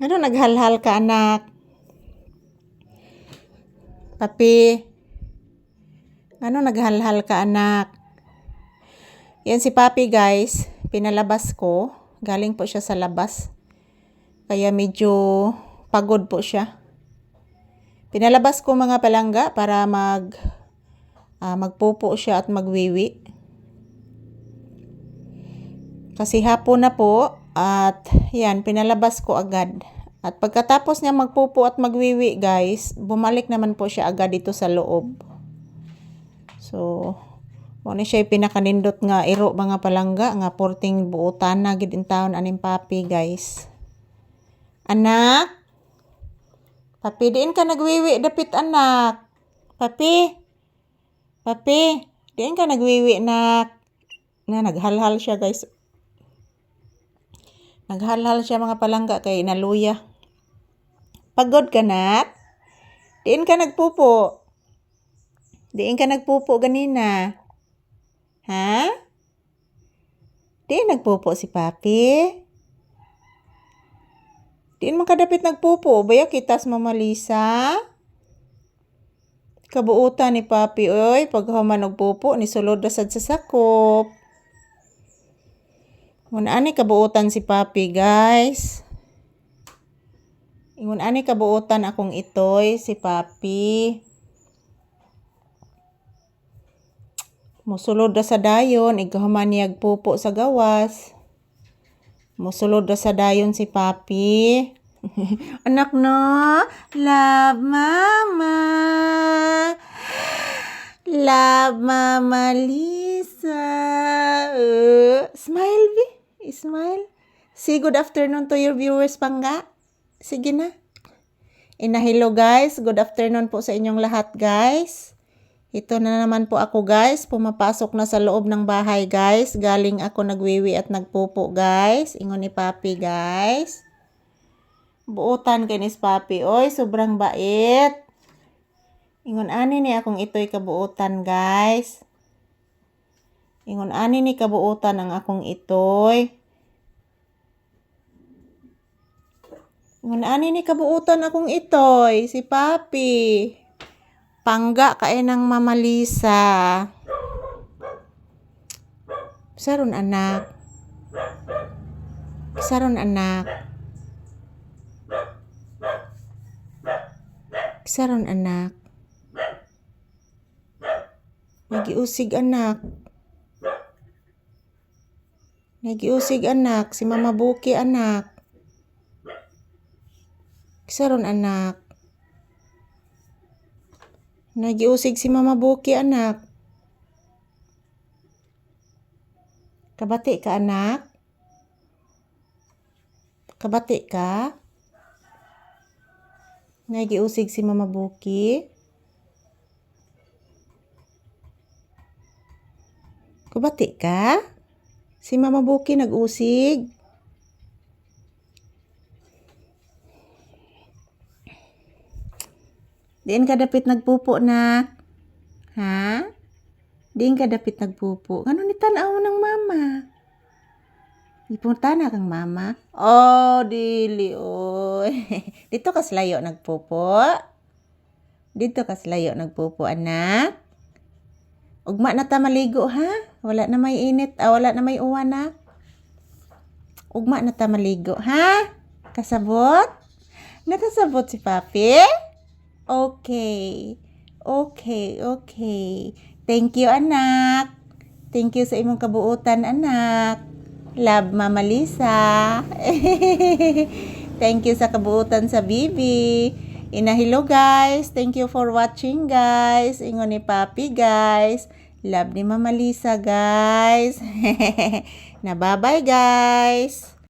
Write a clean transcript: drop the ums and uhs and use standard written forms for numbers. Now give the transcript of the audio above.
Ano naghalhal ka, anak? Papi, ano naghalhal ka, anak? Yan si Papi, guys. Pinalabas ko. Galing po siya sa labas. Kaya medyo pagod po siya. Pinalabas ko mga palangga para magpupo siya at magwiwi. Kasi hapon na po at yan, pinalabas ko agad. At pagkatapos niya magpupo at magwiwi, guys, bumalik naman po siya agad dito sa loob. So, muna siya pinakanindot nga iro mga palangga nga porting buutan na gid in taon aning Papi, guys. Anak? Papi, diin ka nagwiwi dapit, anak. Papi? Papi, diin ka nagwiwi, nak. Na naghalhal siya, guys. Naghalhal siya mga palangga kay naluya. Pagod ka, nak? Diin ka nagpupo. Diin ka nagpupo ganina. Ha? Diin nagpupo si Papi? Diin man kadapit nagpupo. Baya kitas mamalisa? Kabuutan ni Papi, oy. Paghuman nagpupo, ni sulod rasad sa sakop. Ngun ani kabuutan si Papi, guys. Ingon ani kabuutan akong itoy si Papi. Musulod ra sa dayon, igahuman niyag pupo sa gawas. Musulod ra sa dayon si Papi. Anak no, love mama. Love Mama Lisa. Smile, B. Smile. Say good afternoon to your viewers, Pangga. Sige na. Hello guys. Good afternoon po sa inyong lahat, guys. Ito na naman po ako, guys. Pumapasok na sa loob ng bahay, guys. Galing ako nagwiwi at nagpupo, guys. Ingon ni Papi, guys. Buutan kay ni Papi. Oy, sobrang bait. Ingon ani ni akong itoy kabuutan, guys. Ingon ani ni kabuutan ang akong itoy. Ingon ani ni kabuutan akong itoy, si Papi. Pangga kay ng Mama Lisa. Saron anak. Saron anak. Saron anak. Nagiusig anak. Nagiusig anak. Si Mama Buki anak. Saron anak. Nagiusig si Mama Buki anak. Kabati ka anak? Kabati ka? Nagiusig si Mama Buki? Kabati ka? Si Mama Buki nag-usig? Diin ka dapit nagpupo, nak? Ha? Diin ka dapit nagpupo? Ano ni tanaw ng mama? Ipunta na kang mama? Oh, dili, oy. Dito kas layo nagpupo? Dito kas layo nagpupo, anak? Ugma na ta maligo, ha? Wala na may init, wala na may uwan, nak? Ugma na ta maligo, ha? Kasabot? Nakasabot si Papi? Okay. Okay, okay. Thank you, anak. Thank you sa imong kabuutan, anak. Love Mama Lisa. Thank you sa kabuutan sa bibi. Hello guys. Thank you for watching, guys. Ingon ni Papi, guys. Love ni Mama Lisa, guys. Na bye-bye, guys.